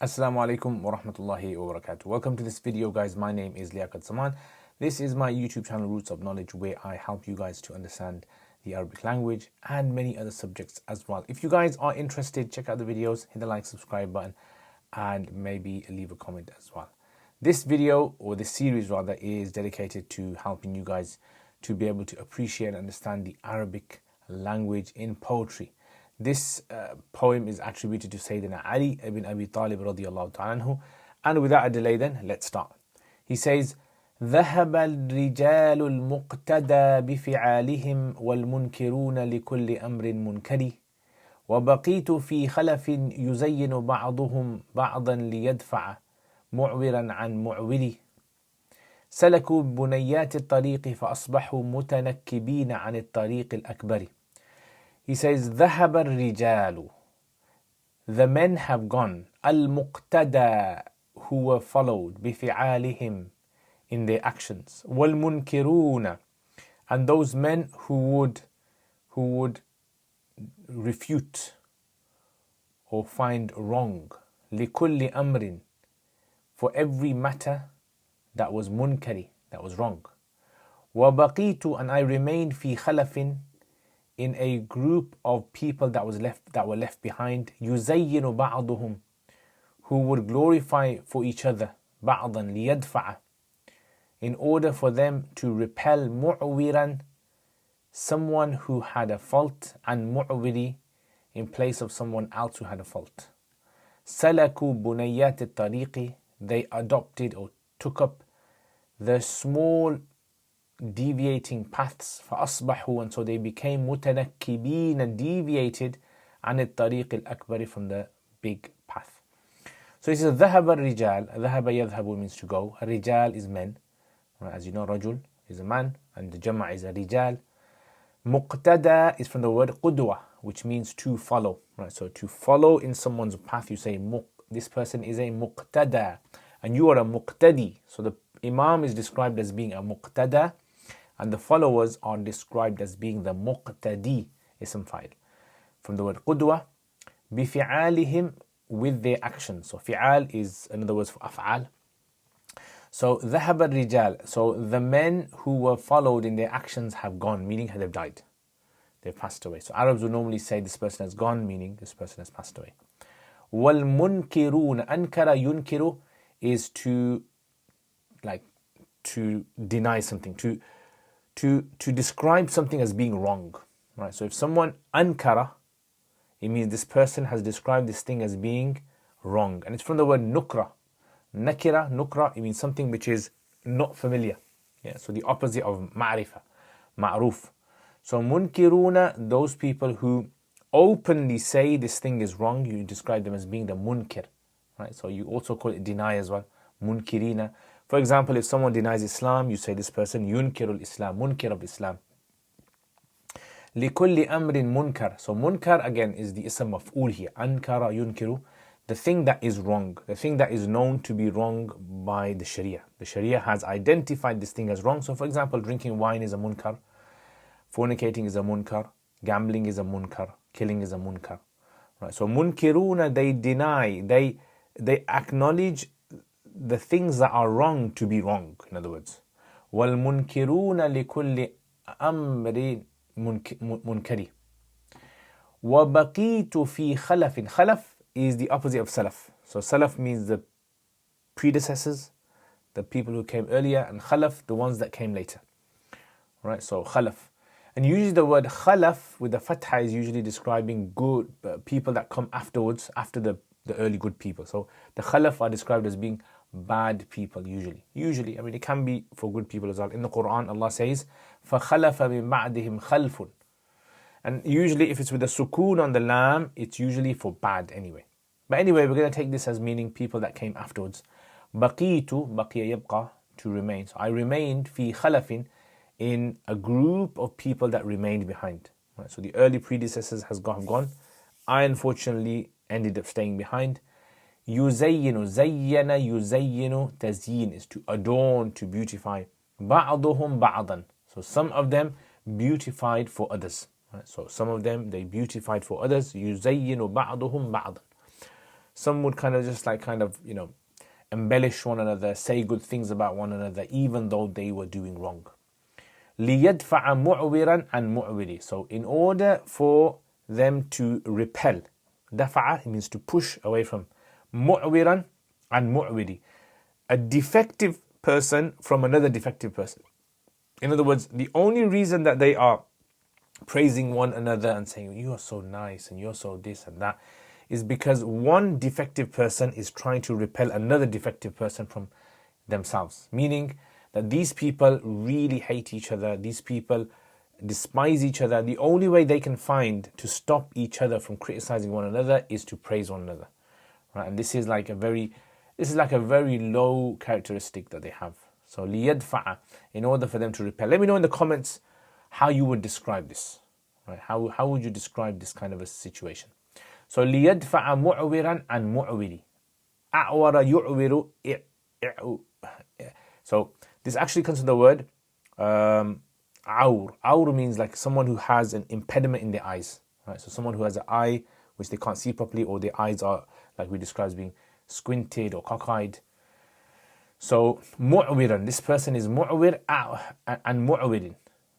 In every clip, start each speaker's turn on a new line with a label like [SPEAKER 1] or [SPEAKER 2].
[SPEAKER 1] Assalamu alaikum wa rahmatullahi wa barakatuh. Welcome to this video, guys. My name is Liaquat Zaman. This is my YouTube channel, Roots of Knowledge, where I help you guys to understand the Arabic language and many other subjects as well. If you guys are interested, check out the videos, hit the like, subscribe button, and maybe leave a comment as well. This video, or this series rather, is dedicated to helping you guys to be able to appreciate and understand the Arabic language in poetry. This poem is attributed to Sayyidina Ali ibn Abi Talib radiyallahu ta'ala anhu. And without a delay then, let's start. He says, ذهب الرجال المقتدى بفعالهم والمنكرون لكل أمر منكر وبقيت في خلف يزين بعضهم بعضا ليدفع معورا عن معول سلكوا بنيات الطريق فأصبحوا متنكبين عن الطريق الأكبر. He says, ذهب الرجال, the men have gone, المقتدى, who were followed, بفعالهم, in their actions, والمنكرون, and those men who would refute or find wrong, لكل أمر, for every matter that was munkari, that was wrong. وبقيت, and I remained في خلف, in a group of people that were left behind, يزين بعضهم, who would glorify for each other, بعضا ليدفع, in order for them to repel معوراً, someone who had a fault, and معوري, in place of someone else who had a fault. سلكوا بنيات الطريق, they adopted or took up the small deviating paths, فأصبحوا, and so they became متنكبين, and deviated عن الطريق الأكبر, from the big path. So he says, ذهب الرجال, ذهب يذهب means to go, الرجال is men, right? As you know, رجل is a man, and the جمع is a رجال. مقتدى is from the word قدوة, which means to follow, right? So to follow in someone's path, you say this person is a مقتدى, and you are a مقتدي. So the Imam is described as being a مقتدى, and the followers are described as being the muqtadi, ism fa'il, from the word qudwa, بفعالهم, with their actions. So fi'al is another word for af'al. So ذهب الرجال, so the men who were followed in their actions have gone, meaning they've died, they've passed away. So Arabs would normally say this person has gone, meaning this person has passed away. والمنكرون, أنكر ينكر is to deny something, to describe something as being wrong, right? So if someone ankara, it means this person has described this thing as being wrong, and it's from the word nukra. Nakira, nukra, it means something which is not familiar. Yeah, so the opposite of ma'rifa, ma'ruf. So munkiruna, those people who openly say this thing is wrong, you describe them as being the munkir, right? So you also call it deny as well, munkirina. For example, if someone denies Islam, you say this person yunkirul Islam, munkir of Islam. لِكُلِّ أَمْرٍ munkar. So munkar again is the ism maf'ul here. Ankara yunkiru, the thing that is wrong, the thing that is known to be wrong by the Sharia. The Sharia has identified this thing as wrong. So for example, drinking wine is a munkar, fornicating is a munkar, gambling is a munkar, killing is a munkar. Right? So munkiruna, they deny, they acknowledge the things that are wrong to be wrong, in other words. وَالْمُنْكِرُونَ لِكُلِّ أَمْرٍ مُنْكَرِ وَبَقِيتُ فِي خَلَفٍ. Khalaf is the opposite of salaf. So salaf means the predecessors, the people who came earlier, and khalaf, the ones that came later. Right, so khalaf. And usually the word khalaf with the fatha is usually describing good people that come afterwards, after the early good people. So the khalaf are described as being bad people usually. I mean, it can be for good people as well. In the Quran, Allah says, فَخَلَفَ مِن بَعْدِهِمْ خَلْفٌ. And usually if it's with a sukoon on the lam, it's usually for bad anyway. But anyway, we're going to take this as meaning people that came afterwards. بَقِيتُ, بَقِيَ يَبْقَى, to remain. So I remained, فِي خَلَفٍ, in a group of people that remained behind. Right? So the early predecessors have gone. I unfortunately ended up staying behind. يُزَيِّنُ, زَيَّنَ يُزَيِّنُ, تَزْيِين is to adorn, to beautify. بَعْضُهُمْ بَعْضًا, so some of them beautified for others. Right? So some of them, they beautified for others. يُزَيِّنُ بَعْضُهُمْ بَعْضًا. Some would kind of just like embellish one another, say good things about one another, even though they were doing wrong. لِيَدْفَعَ مُعْوِرًا عَنْ مُعْوِرِ. So in order for them to repel, dafa'a, it means to push away from, mu'wiran and mu'wiri, a defective person from another defective person. In other words, the only reason that they are praising one another and saying, you are so nice and you're so this and that, is because one defective person is trying to repel another defective person from themselves. Meaning that these people really hate each other, these people despise each other. The only way they can find to stop each other from criticizing one another is to praise one another. Right? And this is like a very low characteristic that they have. So liyadfa'a, in order for them to repel. Let me know in the comments how you would describe this. Right? How would you describe this kind of a situation? So liyadfa'a mu'wiran and mu'wiri. A'wara yu'wiru i'u. So this actually comes from the word awr. Awr means like someone who has an impediment in their eyes. Right? So someone who has an eye which they can't see properly, or their eyes are, like we described, as being squinted or cockeyed. So mu'wiran, this person is mu'wir and mu'wirin.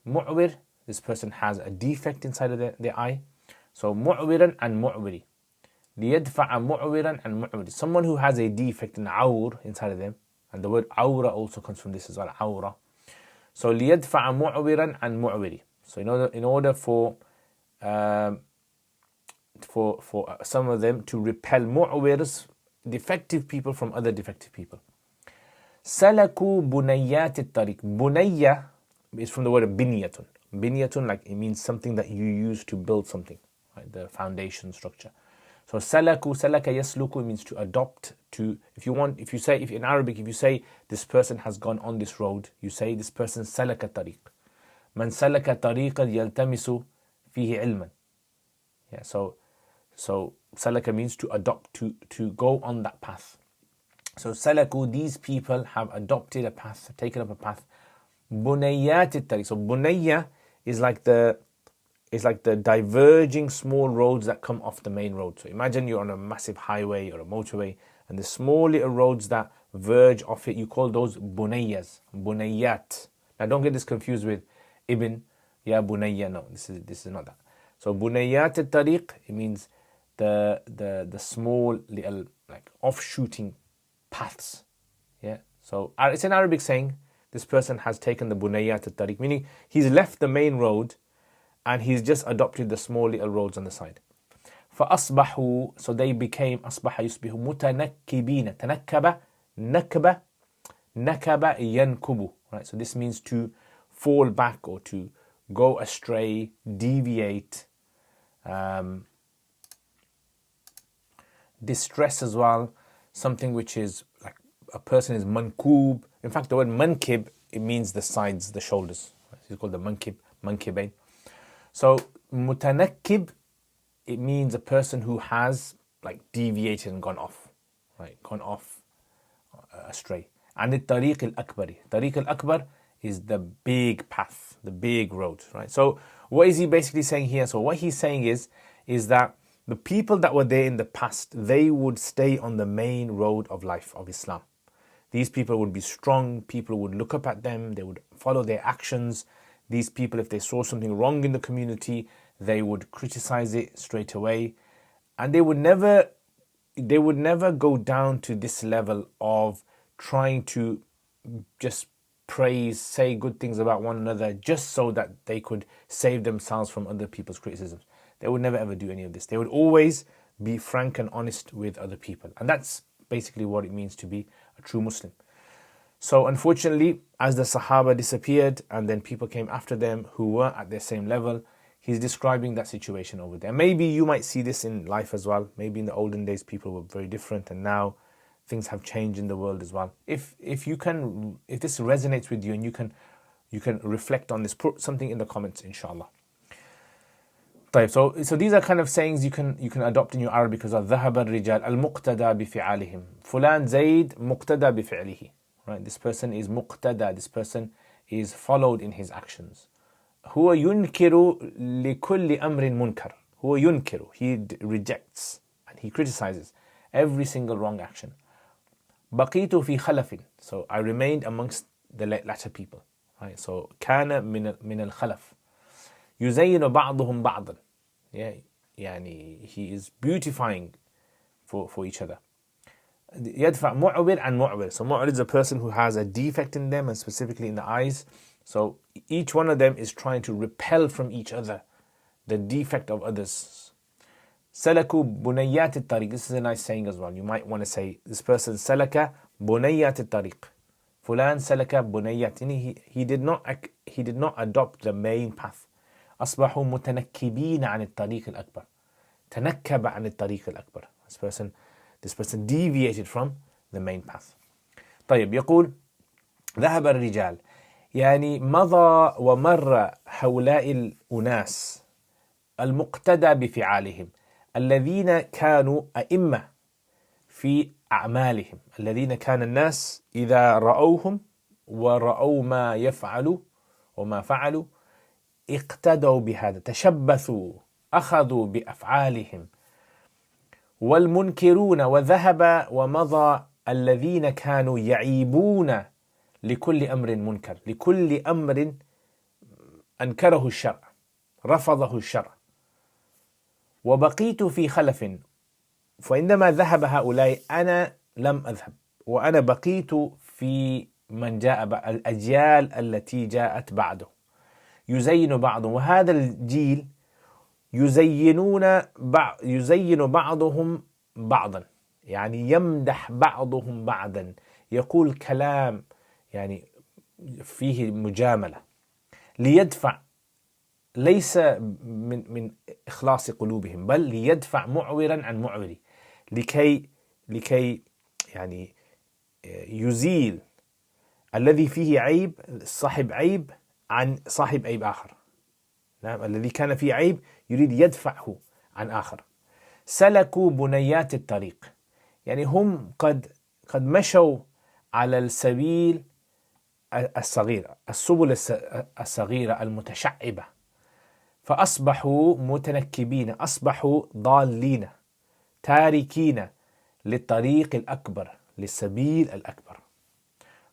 [SPEAKER 1] Mu'wir, this person has a defect inside of their eye. So mu'wiran and mu'wiri. لِيَدْفَعَ مُعْوِرًا and mu'wiri. Someone who has a defect in awr inside of them. And the word awra also comes from this as well, awra. So لِيَدْفَعَ مُعْوِرًا and mu'wiri. So in order for some of them to repel mu'wirs, defective people, from other defective people. سَلَكُوا بُنَيَّاتِ الطَّرِيقِ. Bunayya is from the word binyatun. Binyatun, like it means something that you use to build something, right? The foundation structure. So salaku, salaka yasluku means to adopt, to, if in Arabic, if you say this person has gone on this road, you say this person salaka tariq. Man salaka tariqan yaltamisu fihi ilman. Yeah, so salaka means to adopt, to go on that path. So salaku, these people have adopted a path, taken up a path. Bunayyat at-tariq. So bunayya is like the diverging small roads that come off the main road. So imagine you're on a massive highway or a motorway, and the small little roads that verge off it, you call those bunayyas, bunayyat. Now don't get this confused with ibn, ya bunayya. No, this is not that. So bunayyat at-tariq, it means the small little like offshooting paths. Yeah. So it's an Arabic saying. This person has taken the bunayyat at-tariq, meaning he's left the main road and he's just adopted the small little roads on the side. فَأَصْبَحُوا, so they became, أَصْبَحَ يُصْبِحُ مُتَنَكِّبِينَ. تَنَكَّبَ, نَكَبَ, نَكَبَ يَنْكُبُ. Right, so this means to fall back or to go astray, deviate, distress as well. Something which is like a person is mankub. In fact, the word mankib, it means the sides, the shoulders. It's called the mankib, mankibain. So mutanakkib, it means a person who has like deviated and gone off, right? Gone off astray. And the tariq al-akbari. Tariq al-akbar is the big path, the big road, right? So what is he basically saying here? So what he's saying is that the people that were there in the past, they would stay on the main road of life, of Islam. These people would be strong, people would look up at them, they would follow their actions. These people, if they saw something wrong in the community, they would criticize it straight away. And they would never go down to this level of trying to just praise, say good things about one another, just so that they could save themselves from other people's criticisms. They would never ever do any of this. They would always be frank and honest with other people. And that's basically what it means to be a true Muslim. So unfortunately, as the Sahaba disappeared and then people came after them who were at their same level, he's describing that situation over there. Maybe you might see this in life as well. Maybe in the olden days people were very different and now things have changed in the world as well. If this resonates with you and you can reflect on this, put something in the comments, inshallah. So these are kind of sayings you can adopt in your Arabic as well. ذهب الرجال المقتدى بفعالهم. فلان زيد مقتدى بفعله. Right? This person is muqtada. This person is followed in his actions. هو ينكر لكل أمر منكر. هو ينكر. He rejects and he criticizes every single wrong action. بقيت في خلف, so I remained amongst the latter people. Right? So كان من الخلف. يزين بعضهم بعضا. Yeah, يعني he is beautifying for each other. يدفع معبر عن معبر. So معبر is a person who has a defect in them, and specifically in the eyes. So each one of them is trying to repel from each other the defect of others. سلكوا بنيات الطريق. This is a nice saying as well. You might want to say this person سلك بنيات الطريق. فلان سلك بنيات. He did not adopt the main path. أصبحوا متنكبين عن الطريق الأكبر. تنكب عن الطريق الأكبر. This person deviated from the main path. طيب, يقول ذهب الرجال, يعني مضى ومر هؤلاء الأناس المقتدى بفعالهم, الذين كانوا أئمة في أعمالهم, الذين كان الناس إذا رأوهم ورأوا ما يفعلوا وما فعلوا اقتدوا بهذا, تشبثوا, أخذوا بأفعالهم. والمنكرون, وذهب ومضى الذين كانوا يعيبون لكل أمر منكر, لكل أمر أنكره الشرع, رفضه الشرع. وبقيت في خلف, فعندما ذهب هؤلاء أنا لم أذهب, وأنا بقيت في من جاء الأجيال التي جاءت بعده. يزين بعضهم, وهذا الجيل يزين بعضهم بعضا, يعني يمدح بعضهم بعضا, يقول كلام يعني فيه مجاملة, ليدفع, ليس من إخلاص قلوبهم, بل ليدفع معورا عن معور, لكي يعني يزيل الذي فيه عيب, صاحب عيب, عن صاحب عيب آخر. نعم, الذي كان فيه عيب يريد يدفعه عن آخر. سلكوا بنيات الطريق, يعني هم قد مشوا على السبيل الصغير, السبل الصغيرة المتشعبة, فأصبحوا متنكبين, أصبحوا ضالين, تاركين للطريق الأكبر, للسبيل الأكبر.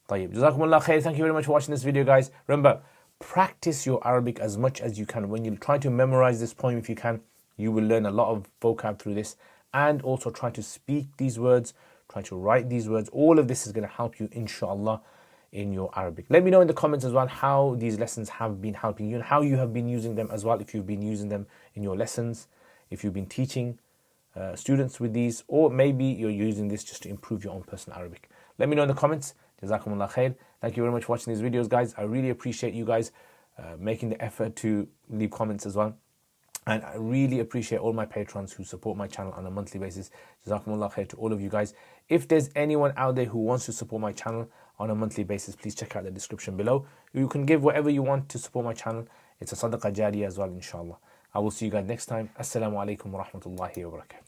[SPEAKER 1] طيب, جزاكم الله خير. Thank you very much for watching this video, guys. Remember, practice your Arabic as much as you can. When you try to memorize this poem, if you can, you will learn a lot of vocab through this, and also try to speak these words, try to write these words. All of this is going to help you, inshallah, in your Arabic. Let me know in the comments as well how these lessons have been helping you, and how you have been using them as well, if you've been using them in your lessons, if you've been teaching students with these, or maybe you're using this just to improve your own personal Arabic. Let me know in the comments. Jazakumullah khair. Thank you very much for watching these videos, guys. I really appreciate you guys making the effort to leave comments as well. And I really appreciate all my patrons who support my channel on a monthly basis. Jazakumullah khair to all of you guys. If there's anyone out there who wants to support my channel on a monthly basis, please check out the description below. You can give whatever you want to support my channel. It's a sadaqah jariyah as well, inshallah. I will see you guys next time. Assalamu alaikum wa rahmatullahi wa barakatuh.